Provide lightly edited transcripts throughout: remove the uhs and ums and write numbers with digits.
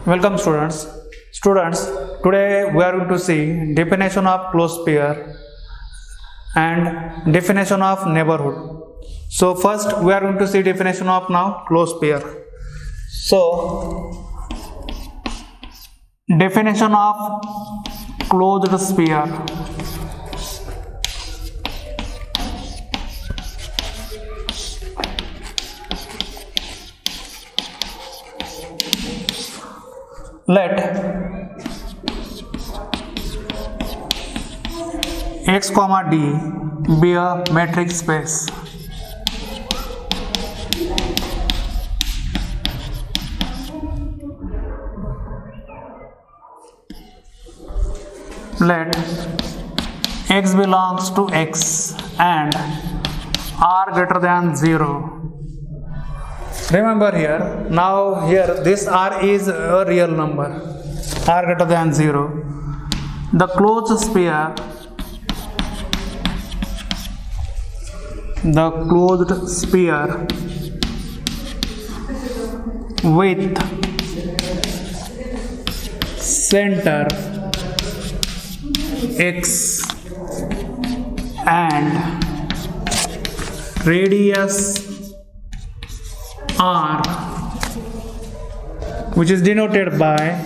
Welcome students. Students, today we are going to see definition of closed sphere and definition of neighborhood. So first we are going to see definition of now closed sphere. So definition of closed sphere. Let x comma d be a metric space. Let x belongs to x and r greater than 0. Remember here, now here this r is a real number, r greater than 0. The closed sphere, with center x and radius r, which is denoted by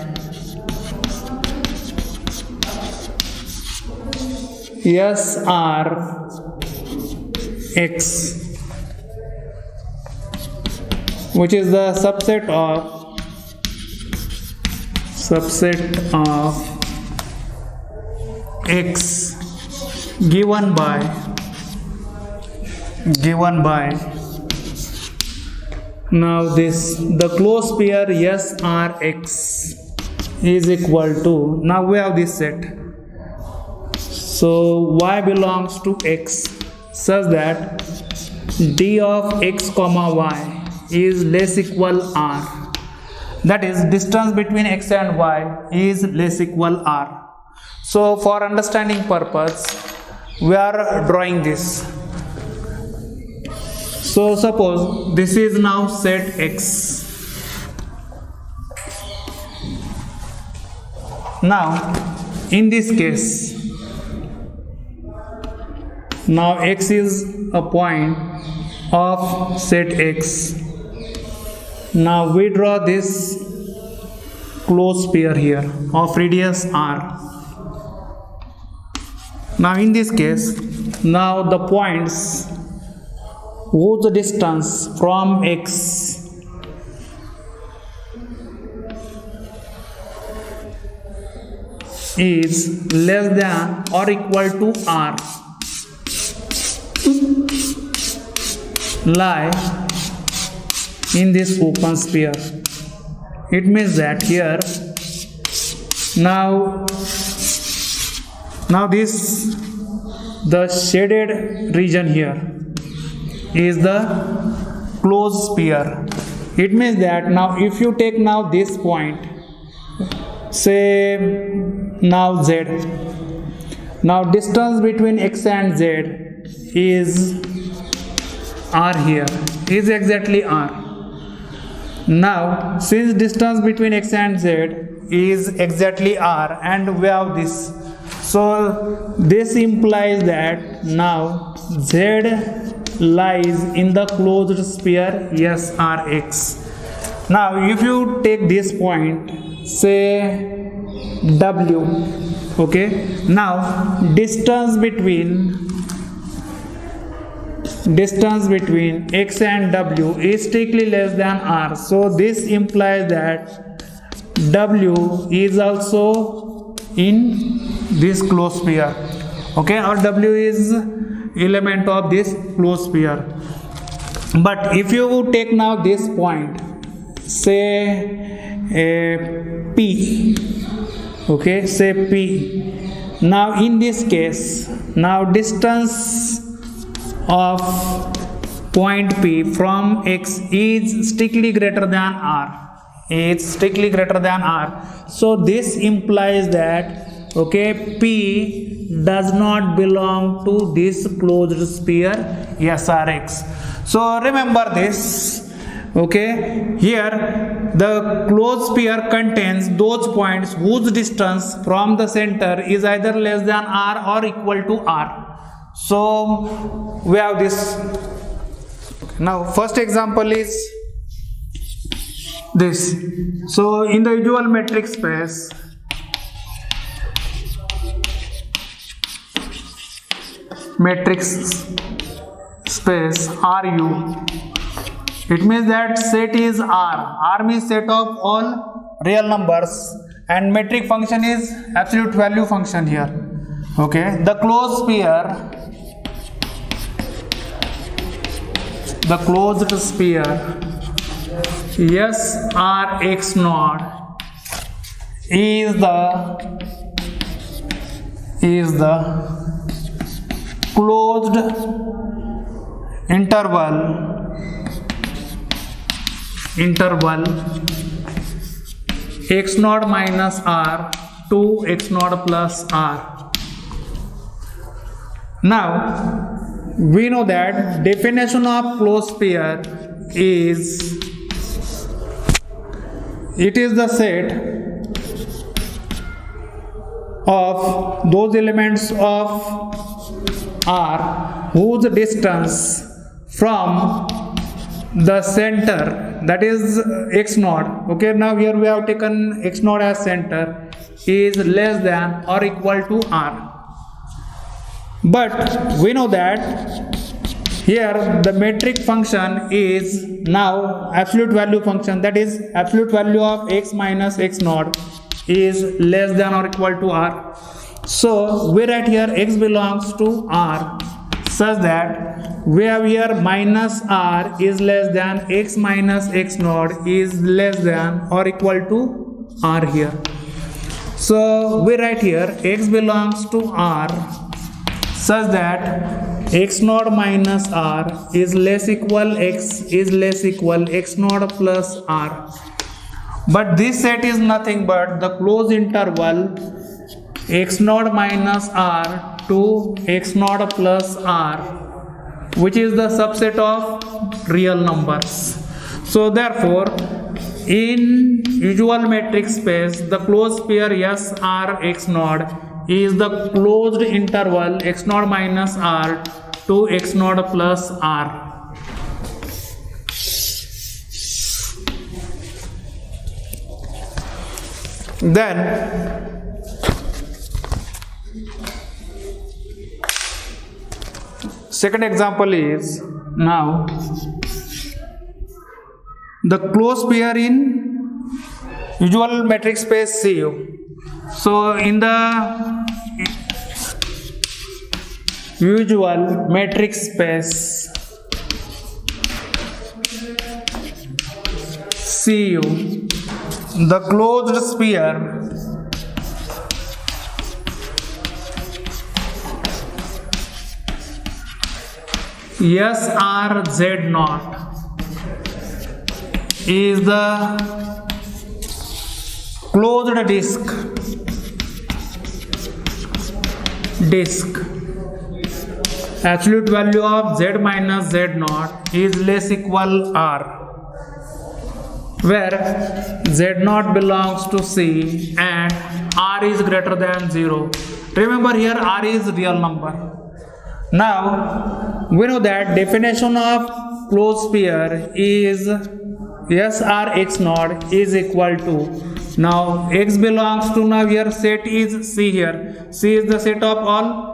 SRX, which is the subset of x given by now the closed sphere SRX is equal to, now we have this set, so y belongs to x such that d of x comma y is less equal r, that is distance between x and y is less equal r. So for understanding purpose we are drawing this. So suppose this is now set x. Now in this case, now x is a point of set x. Now we draw this closed sphere here of radius r. Now in this case, now the points whose distance from x is less than or equal to r lie in this open sphere. It means that here now this, the shaded region here is the closed sphere. It means that now if you take now this point, say now z, now distance between x and z is r, here is exactly r. Now since distance between x and z is exactly r and we have this, so this implies that now z lies in the closed sphere SRX. Now if you take this point, say W, okay, now distance between x and W is strictly less than r, so this implies that W is also in this closed sphere, okay, or W is element of this closed sphere. But if you take now this point, say P, okay, say P, now in this case, now distance of point P from x is strictly greater than r, so this implies that, okay, P does not belong to this closed sphere SRX. So remember this, Okay, here the closed sphere contains those points whose distance from the center is either less than r or equal to r. So we have this. Now first example is this. So in the usual metric space, Ru, it means that set is R means set of all real numbers, and metric function is absolute value function here. Okay, the closed sphere SRX naught is the closed interval x naught minus r to x naught plus r. Now we know that definition of closed sphere is, it is the set of those elements of R whose distance from the center, that is x naught. Okay, now here we have taken x naught as center, is less than or equal to R. But we know that here the metric function is now absolute value function, that is absolute value of x minus x naught is less than or equal to r. So we write here x belongs to r such that we have here minus r is less than x minus x naught is less than or equal to r here. So we write here x belongs to r such that x naught minus r is less equal x naught plus r. But this set is nothing but the closed interval x naught minus r to x naught plus r, which is the subset of real numbers. So therefore in usual metric space the closed sphere SRX naught is the closed interval x naught minus r to x naught plus r. Then second example is, now the closed sphere in usual metric space CU. So in the usual metric space CU, the closed sphere SRZ naught is the closed disk. Absolute value of z minus z naught is less equal r, where z naught belongs to C and r is greater than 0. Remember here r is real number. Now we know that definition of closed sphere is SRX naught is equal to, now x belongs to, now here set is C here. C is the set of all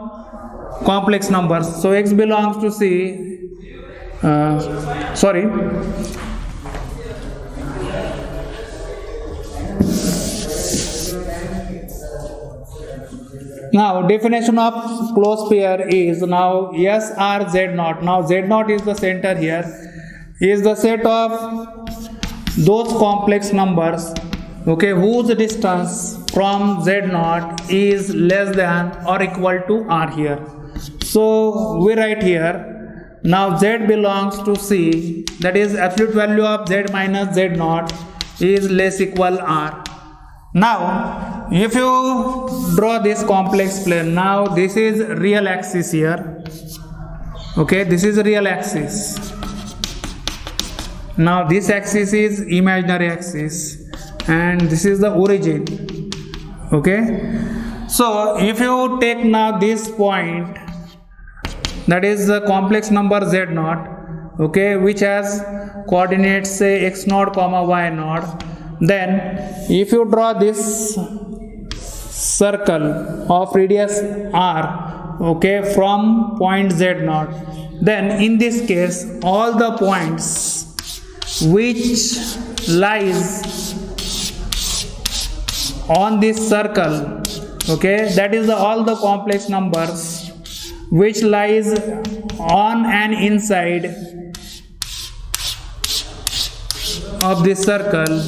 complex numbers. So x belongs to C. Now definition of closed sphere is now SRZ naught. Now Z naught is the center here, is the set of those complex numbers, okay, whose distance from Z naught is less than or equal to r here. So we write here, now z belongs to C, that is absolute value of z minus z naught is less equal r. Now if you draw this complex plane, now this is real axis here, okay, this is real axis, Now this axis is imaginary axis and this is the origin. Okay, so if you take now this point, that is the complex number z0, okay, which has coordinates say x0 comma y0, then if you draw this circle of radius r, okay, from point z0, then in this case all the points which lies on this circle, okay, that is all the complex numbers which lies on and inside of this circle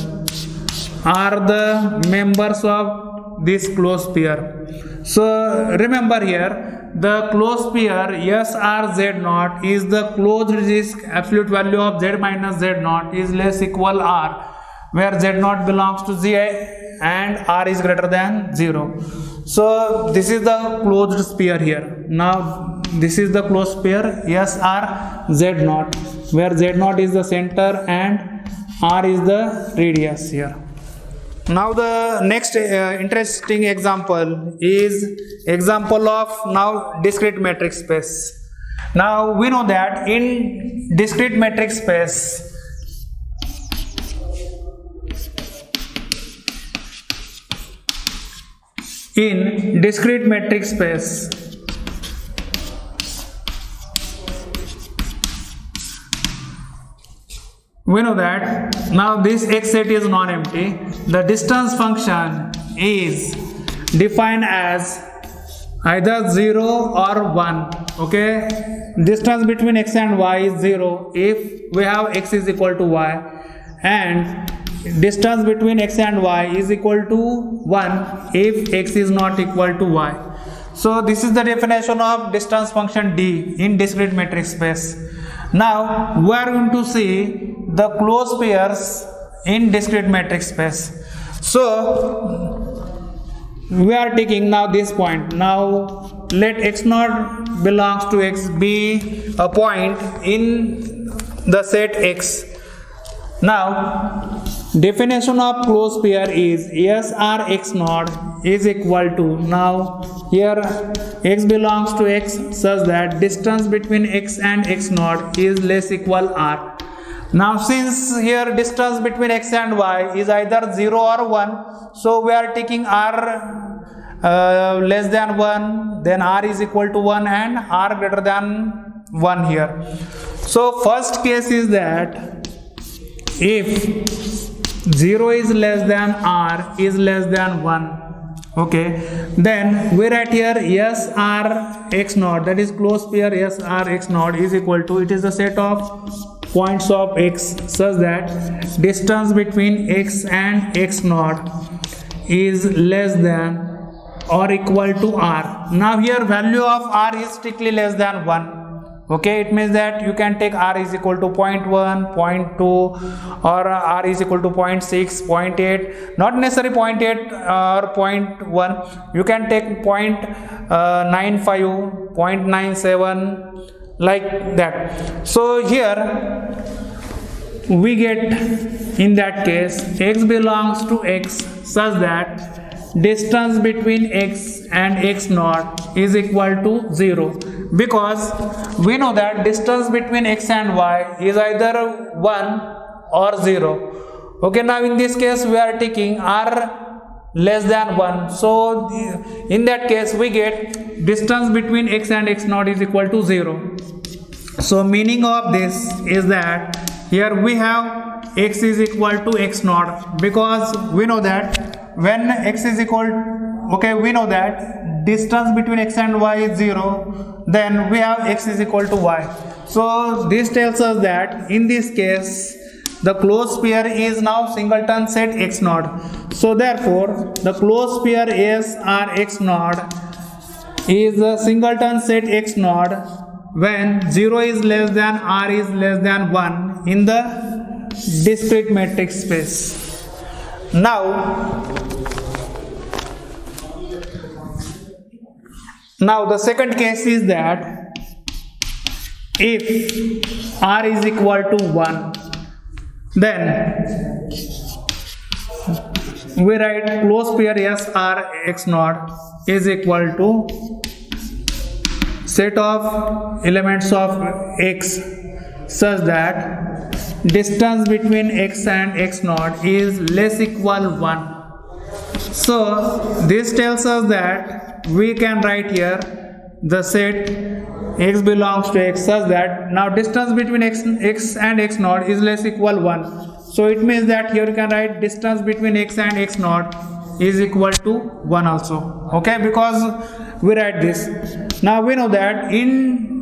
are the members of this closed sphere. So remember here, the closed sphere SRZ0 is the closed disk, absolute value of z minus z0 is less equal r, where z0 belongs to z and r is greater than 0. So this is the closed sphere here. Now this is the closed sphere SRZ0, where z0 is the center and r is the radius here. Now the next interesting example is example of now discrete metric space. Now we know that in discrete metric space, we know that now this x set is non-empty. The distance function is defined as either 0 or 1. Okay, distance between x and y is 0 if we have x is equal to y, and distance between x and y is equal to 1 if x is not equal to y. So this is the definition of distance function d in discrete metric space. Now we are going to see the closed spheres in discrete metric space. So we are taking now this point. Now let x0 belongs to x be a point in the set x. Now definition of closed sphere is SRx0 is equal to, now here x belongs to x such that distance between x and x0 is less equal r. Now since here distance between x and y is either 0 or 1, so we are taking r less than 1, then r is equal to 1 and r greater than 1 here. So first case is that if 0 is less than r is less than 1, okay, then we write here SRx0, that is closed sphere SRx0 is equal to, it is a set of points of x such that distance between x and x0 is less than or equal to r. Now here value of r is strictly less than 1. Okay, it means that you can take r is equal to 0.1, 0.2 or r is equal to 0.6, 0.8, not necessarily 0.8 or 0.1. You can take 0.95, 0.97 like that. So here we get in that case x belongs to x such that distance between x and x0 is equal to 0, because we know that distance between x and y is either 1 or 0. Okay, now in this case we are taking r less than 1, so in that case we get distance between x and x0 is equal to 0. So meaning of this is that here we have x is equal to x0, because we know that when x is equal, okay, we know that distance between x and y is 0, then we have x is equal to y. So this tells us that in this case the closed sphere is now singleton set x0. So therefore the closed sphere SRx0 is a singleton set x0 when 0 is less than r is less than 1 in the discrete metric space. Now the second case is that if r is equal to 1, Then we write closed pair S R X naught is equal to set of elements of X such that distance between X and X naught is less equal 1. So this tells us that we can write here the set X belongs to X such that now distance between X and X naught is less equal 1. So it means that here you can write distance between X and X naught is equal to 1 also. Okay, because we write this. Now we know that in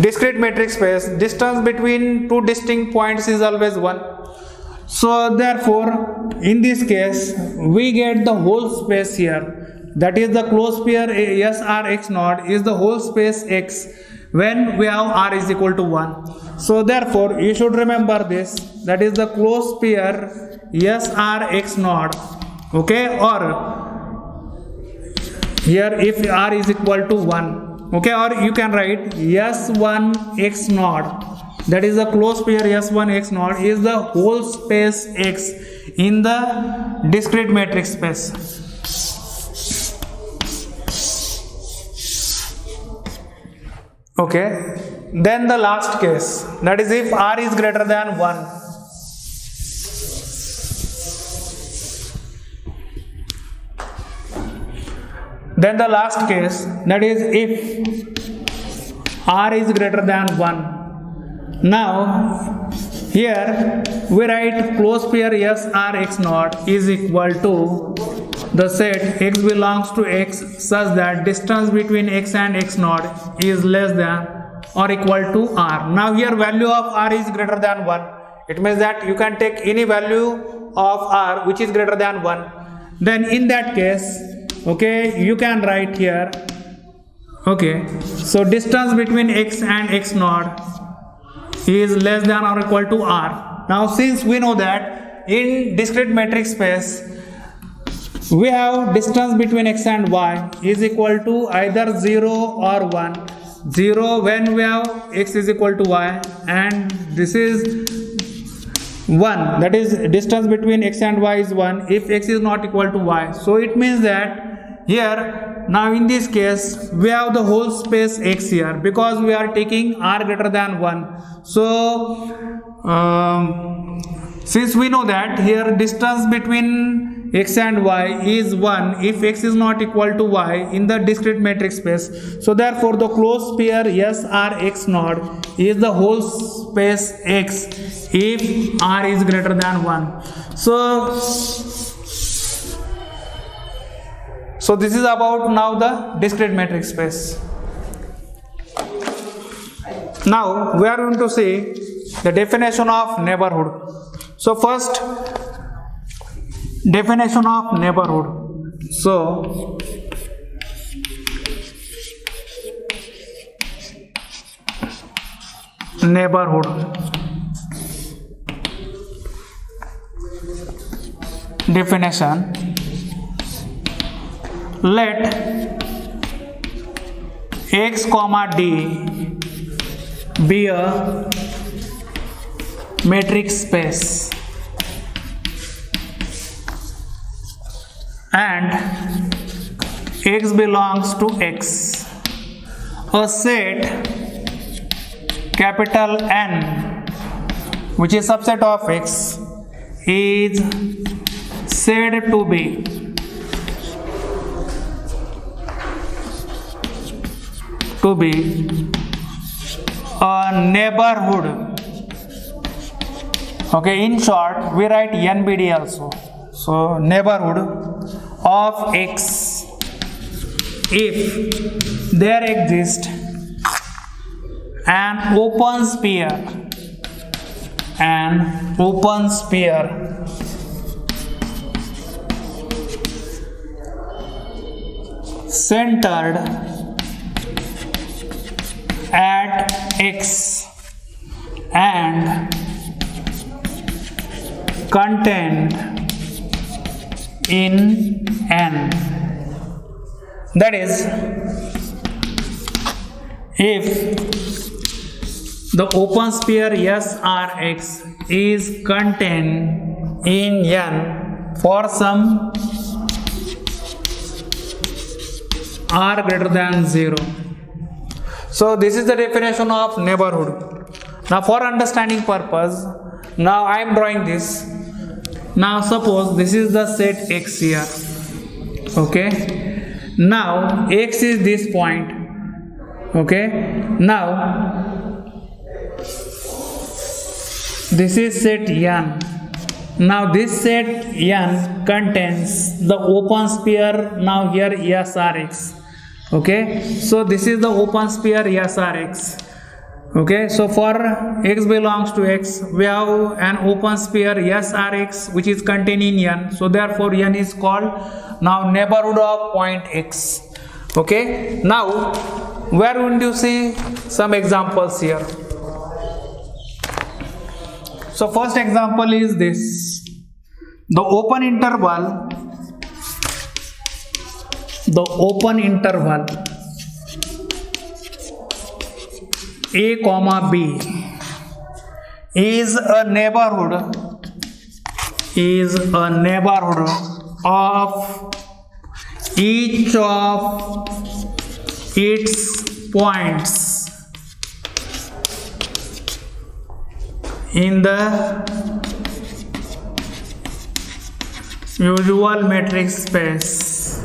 discrete metric space distance between two distinct points is always 1. So therefore in this case we get the whole space here, that is the closed pair S R X naught is the whole space X when we have R is equal to 1. So therefore you should remember this, that is the closed pair S R X naught. Okay, or here if R is equal to 1, okay, or you can write S1 X naught, that is the closed pair S1 X naught is the whole space X in the discrete metric space. Okay, then the last case, that is if R is greater than 1. Then the last case, that is if R is greater than 1. Now here we write closed pair S R X naught is equal to the set X belongs to X such that distance between X and X naught is less than or equal to R. Now here value of R is greater than 1. It means that you can take any value of R which is greater than 1. Then in that case, okay, you can write here, okay, so distance between X and X naught is less than or equal to R. Now since we know that in discrete metric space we have distance between X and Y is equal to either 0 or 1. 0 when we have X is equal to Y, and this is 1, that is distance between X and Y is 1 if X is not equal to Y. So it means that here now in this case we have the whole space X here because we are taking R greater than 1. So since we know that here distance between X and Y is 1 if X is not equal to Y in the discrete metric space. So therefore the closed pair S R X naught is the whole space X if R is greater than 1. So this is about now the discrete metric space. Now we are going to see the definition of neighborhood. So first, definition of neighborhood. So neighborhood, definition, let X comma D be a metric space and X belongs to X. A set capital N which is subset of X is said to be a neighborhood. Okay, in short we write NBD also. So neighborhood of X if there exists an open sphere centered at X and contained in N. That is, if the open sphere SRX is contained in N for some R greater than 0. So this is the definition of neighborhood. Now for understanding purpose, now I am drawing this. Now suppose this is the set X here. Okay. Now X is this point. Okay. Now this is set N. Now this set N contains the open sphere, now here SRX. Okay, so this is the open sphere SRX. Okay, so for X belongs to X, we have an open sphere SRX which is contained in N. So therefore N is called now neighborhood of point X. Okay, now where would you see some examples here? So first example is this: the open interval A comma B is a neighborhood of each of its points in the usual metric space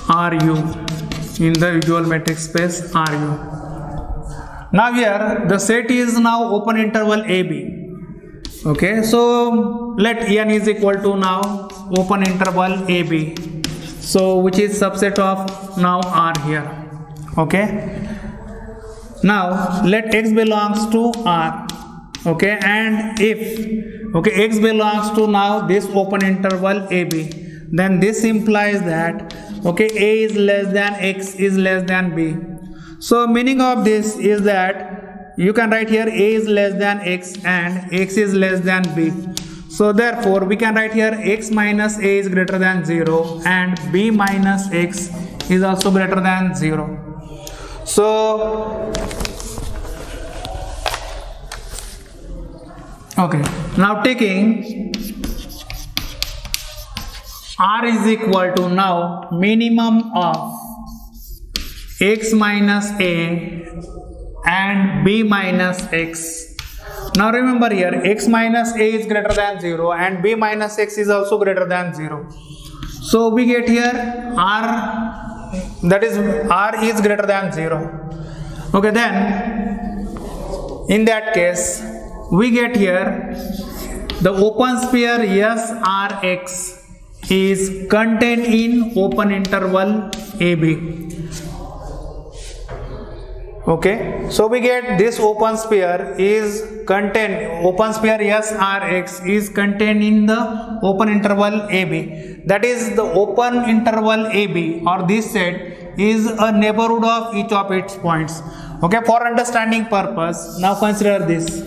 RU, in the usual metric space RU. Now here the set is now open interval AB. Okay, so let N is equal to now open interval AB, so which is subset of now R here. Okay, now let X belongs to R. Okay, and if X belongs to now this open interval AB, then this implies that A is less than X is less than B. So meaning of this is that you can write here A is less than X and X is less than B. So therefore we can write here X minus A is greater than 0 and B minus X is also greater than 0. So okay, now taking R is equal to now minimum of X minus A and B minus X. Now remember here X minus A is greater than 0 and B minus X is also greater than 0. So we get here R, that is R is greater than 0. Okay, then in that case we get here the open sphere SRX is contained in open interval AB. Okay, so we get this open sphere is contained, open sphere SRX is contained in the open interval AB. That is the open interval AB or this set is a neighborhood of each of its points. Okay, for understanding purpose, now consider this.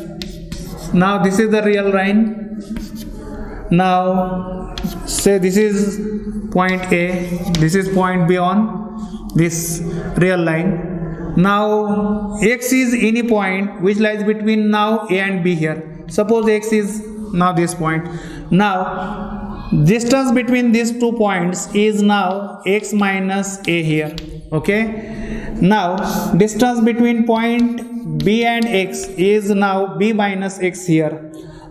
Now this is the real line. Now say this is point A, this is point B on this real line. Now X is any point which lies between now A and B here. Suppose X is now this point. Now distance between these 2 points is now X minus A here. Okay, now distance between point B and X is now B minus X here.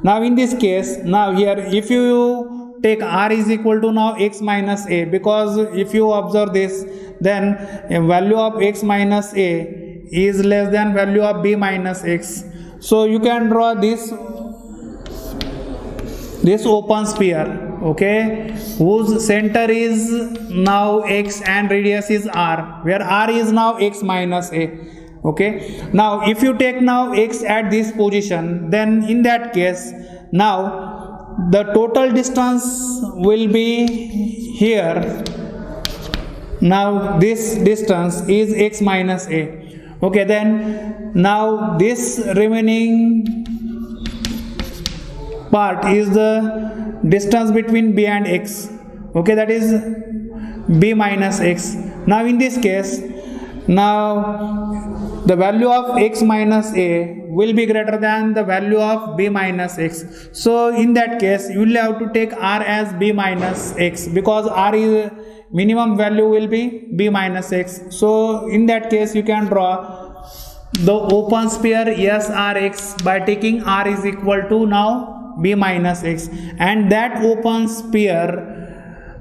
Now in this case, now here if you take R is equal to now X minus A, because if you observe this, then a value of X minus A is less than value of B minus X. So you can draw this open sphere, okay, whose center is now X and radius is R, where R is now X minus A. Okay, now if you take now X at this position, then in that case now the total distance will be here. Now this distance is X minus A. Okay, then now this remaining part is the distance between B and X. Okay, that is B minus X. Now in this case, now the value of x minus a will be greater than the value of b minus x. So in that case you will have to take r as b minus x, because r is minimum value will be b minus x. So in that case you can draw the open sphere SRX by taking r is equal to now b minus x, and that open sphere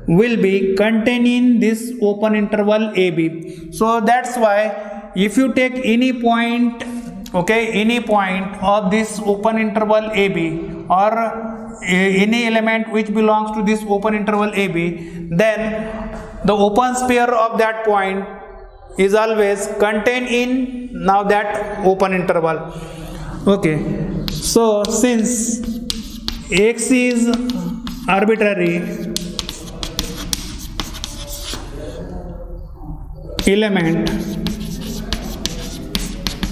will be contained in this open interval AB. So that's why if you take any point, okay, any point of this open interval AB or any element which belongs to this open interval AB, then the open sphere of that point is always contained in now that open interval. Okay, so since x is arbitrary element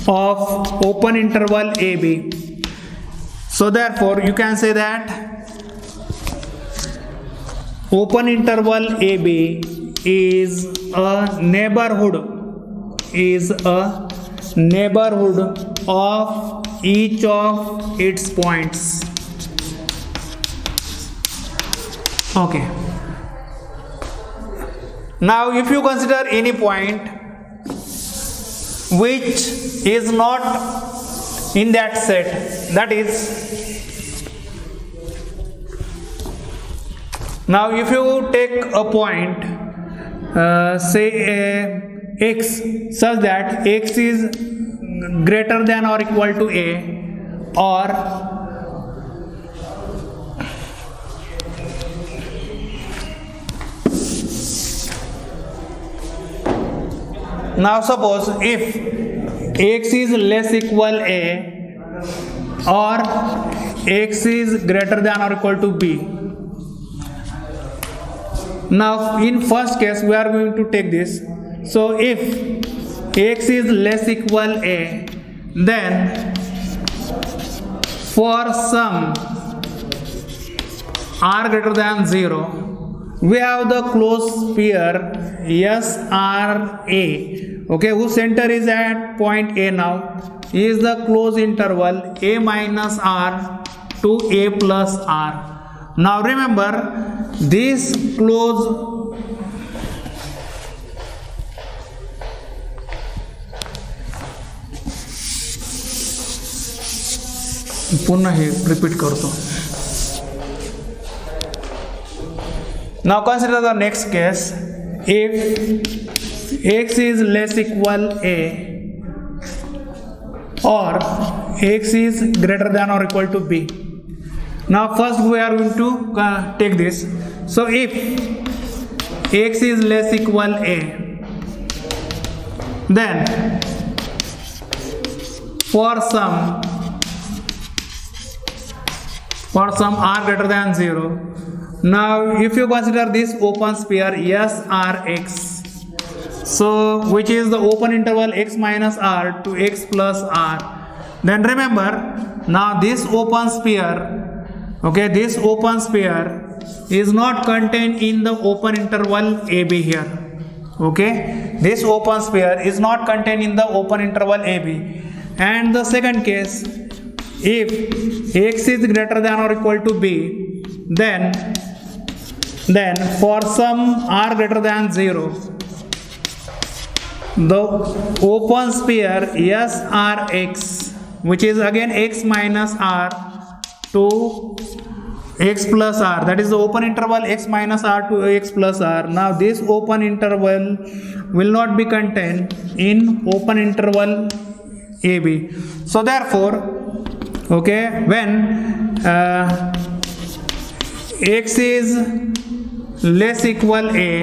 of open interval AB, so therefore you can say that open interval AB is a neighborhood of each of its points. Okay, now if you consider any point which is not in that set, that is, now if you take a point say x such that x is greater than or equal to a, or now suppose if x is less equal a or x is greater than or equal to b. Now in first case we are going to take this. So if x is less equal a, then for some r greater than 0, we have the closed sphere SRA, okay, whose center is at point A. Now is the closed interval a minus r to a plus r. Now remember, this closed पुन्हा हे repeat करतो. Now consider the next case. If x is less equal a or x is greater than or equal to b. Now first we are going to take this. So if x is less equal a, then for some r greater than 0, now if you consider this open sphere SRX, so which is the open interval x minus r to x plus r, then remember, now this open sphere, okay, this open sphere is not contained in the open interval AB here. Okay, this open sphere is not contained in the open interval AB. And the second case, if x is greater than or equal to b, then for some r greater than 0, the open sphere SRX, which is again x minus r to x plus r, that is the open interval x minus r to x plus r. Now this open interval will not be contained in open interval AB. So therefore, okay, when x is less equal a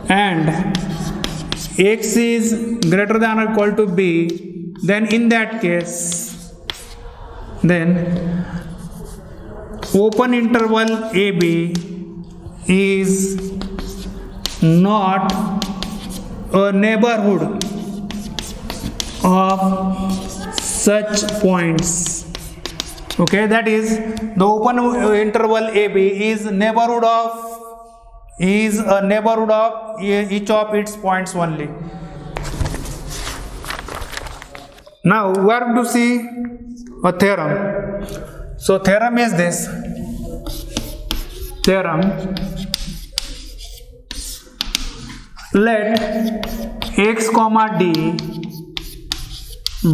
and x is greater than or equal to b, then in that case, then open interval AB is not a neighborhood of such points. Okay, that is, the open interval AB is a neighborhood of each of its points only. Now we are going to see a theorem. So theorem is this. Theorem, let x comma d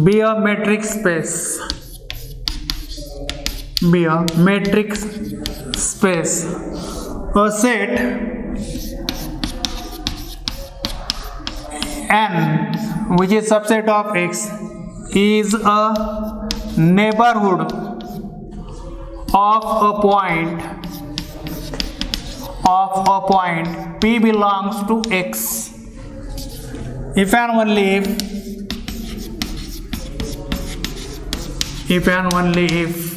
be a metric space, a set n which is subset of x is a neighborhood of a point P belongs to x if and only if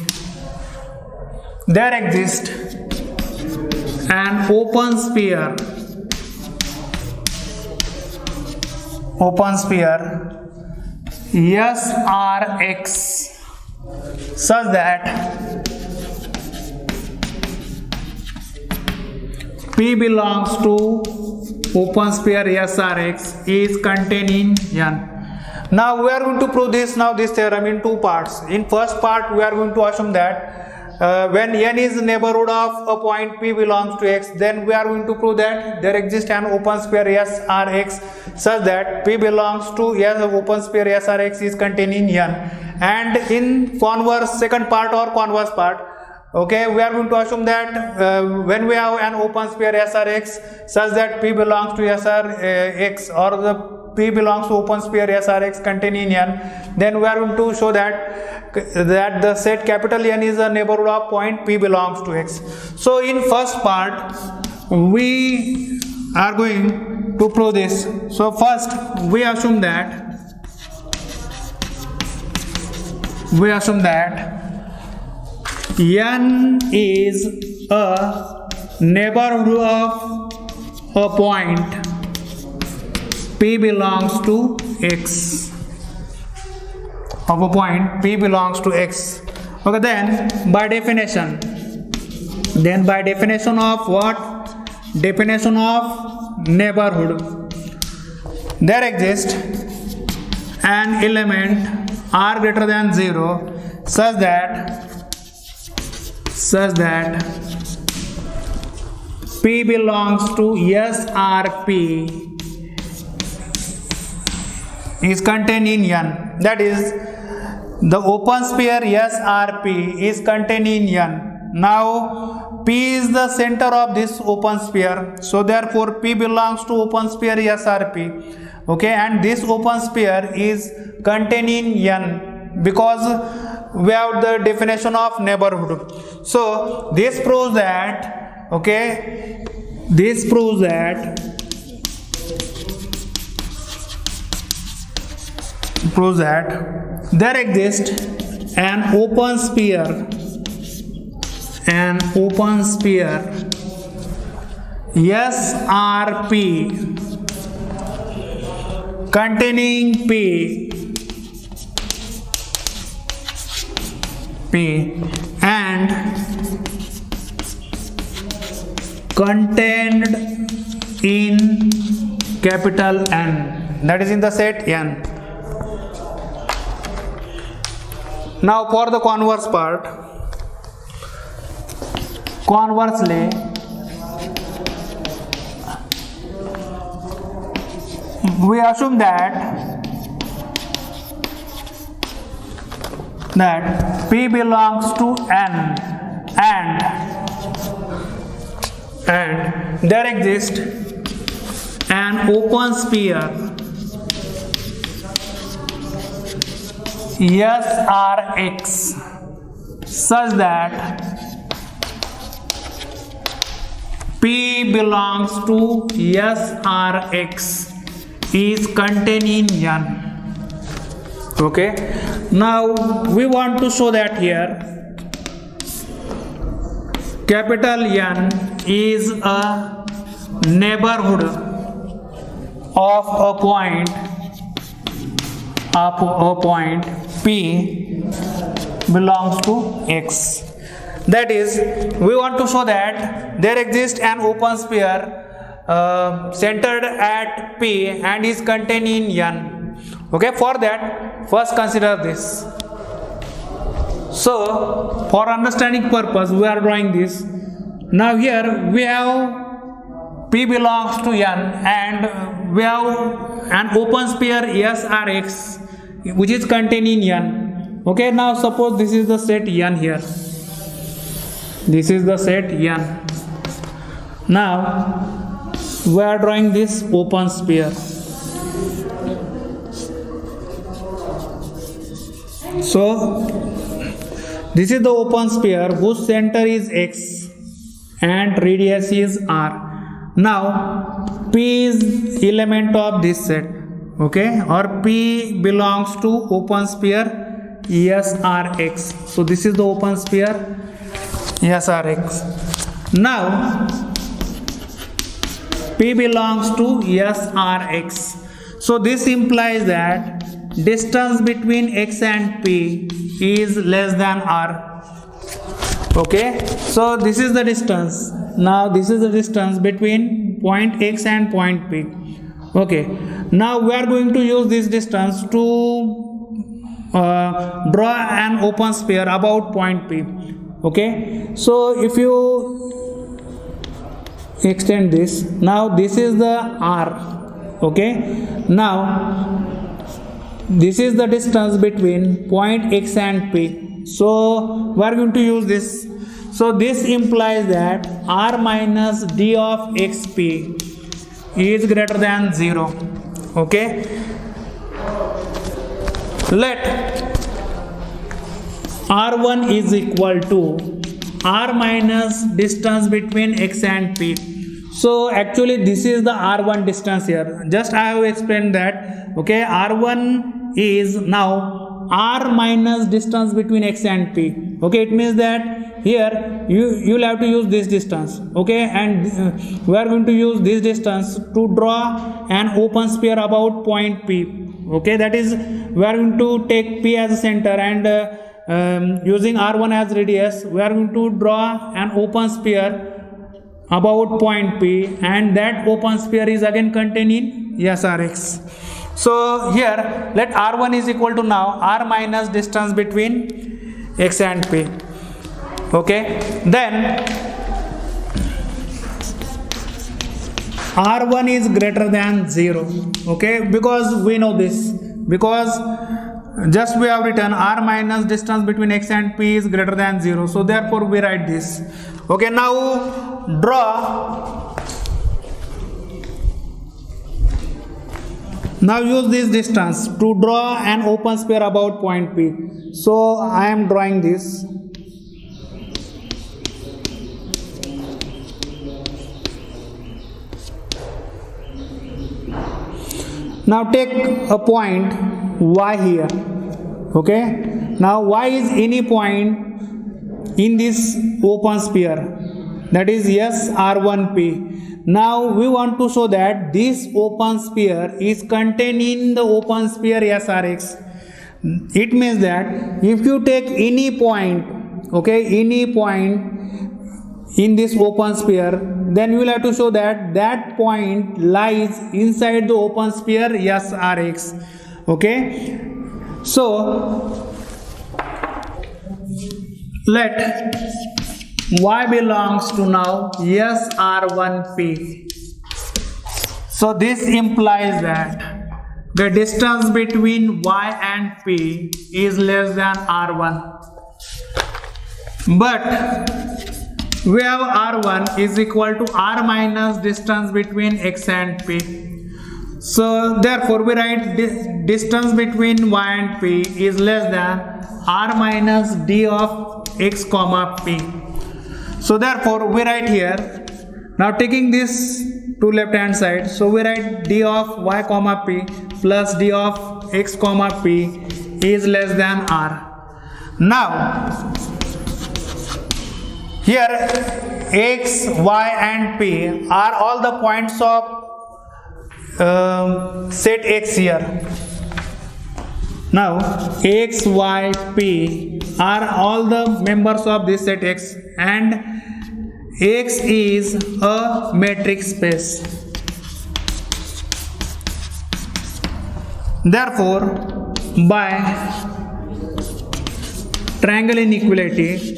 there exists an open sphere SRX such that P belongs to open sphere SRX is contained in N. Now we are going to prove this theorem in two parts. In first part we are going to assume that when N is neighborhood of a point P belongs to X, then we are going to prove that there exists an open sphere SRX such that P belongs to open sphere SRX is contained in N. And in second part or converse part, okay, we are going to assume that when we have an open sphere SRX such that P belongs to SRX or the P belongs to open sphere SRX contained in N, then we are going to show that the set capital N is a neighborhood of point P belongs to X. So in first part we are going to prove this. So first we assume that N is a neighborhood of a point P belongs to X. Okay, then by definition of what? Definition of neighborhood. There exists an element r greater than 0 such that P belongs to SRP is contained in N. That is, the open sphere SRP is contained in N. Now P is the center of this open sphere, so therefore P belongs to open sphere SRP. Okay, and this open sphere is contained in N because we have the definition of neighborhood. So this proves that, okay, there exists an open sphere SRP containing P and contained in capital N, that is in the set N. Now for the converse part, conversely, we assume that P belongs to N and there exists an open sphere SRX such that P belongs to SRX is contained in N. Okay, now we want to show that here capital N is a neighborhood of a point P belongs to X. That is, we want to show that there exists an open sphere centered at P and is contained in N. Okay, for that first consider this. So for understanding purpose we are drawing this. Now here we have P belongs to N and we have an open sphere SRX which is contained in N. Okay, now suppose this is the set N here. This is the set N. Now we are drawing this open sphere. So this is the open sphere whose center is X and radius is R. Now P is element of this set, okay, or P belongs to open sphere SRX. So this is the open sphere SRX. Now P belongs to SRX. So this implies that distance between X and P is less than R. Okay, so this is the distance. Now this is the distance between point X and point P. Okay, now we are going to use this distance to draw an open sphere about point P. Okay, so if you extend this, now this is the R. Okay, now this is the distance between point X and P. So we are going to use this. So this implies that R minus d of xp is greater than 0. Okay, let R1 is equal to R minus distance between X and P. So actually this is the R1 distance here. Just I have explained that. Okay, R1 is now R minus distance between X and P. Okay, it means that here you will have to use this distance. Okay, and we are going to use this distance to draw an open sphere about point P. Okay, that is we are going to take P as a center and using R1 as radius we are going to draw an open sphere about point P, and that open sphere is again contained in SRX. So here let R1 is equal to now R minus distance between X and P. Okay, then R1 is greater than 0. Okay, because we know this, because just we have written R minus distance between X and P is greater than 0. So therefore we write this. Okay, now draw. Now use this distance to draw an open sphere about point P. So I am drawing this. Now take a point Y here. Okay, now Y is any point in this open sphere, that is SR1P. Now we want to show that this open sphere is contained in the open sphere SRX. It means that if you take any point, okay, any point in this open sphere, then you will have to show that that point lies inside the open sphere SRX. Okay, so let Y belongs to now SR1P. So this implies that the distance between Y and P is less than R1. But we have R1 is equal to R minus distance between X and P. So therefore we write distance between Y and P is less than R minus d of X comma P. So therefore we write here, now taking this to left hand side, so we write d of Y comma P plus d of X comma P is less than R. Now here X, Y and P are all the points of set X here. Now X, Y, P are all the members of this set X, and X is a metric space. Therefore by triangle inequality.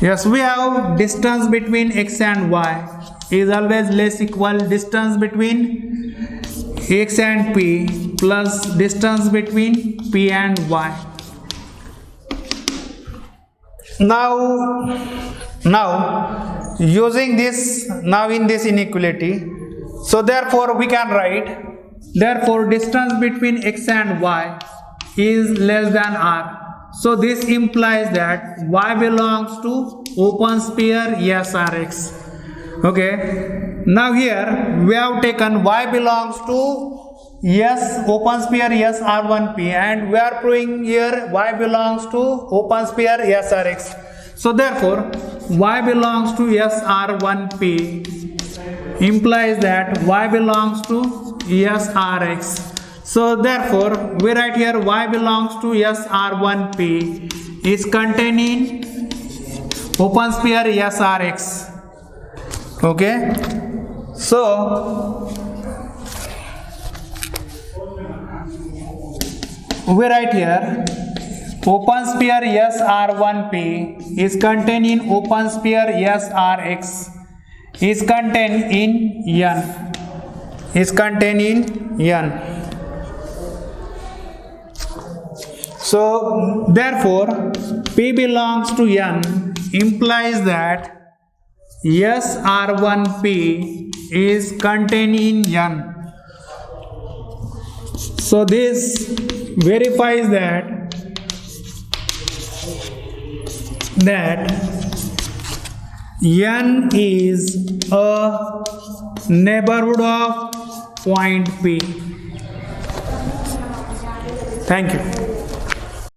Yes, we have distance between x and y is always less equal distance between x and p plus distance between p and y. Now using this in this inequality, so therefore we can write, therefore distance between x and y is less than r. So this implies that y belongs to open sphere SRX. Okay, now here we have taken y belongs to open sphere R1P, and we are proving here y belongs to open sphere SRX. So therefore y belongs to SR1P implies that y belongs to SRX. So therefore we write here y belongs to SR1P is contained in open sphere SRX. Okay, so we write here open sphere SR1P is contained in open sphere SRX is contained in N. So therefore P belongs to N implies that SR1P is contained in N. So this verifies that N is a neighborhood of point P. Thank you.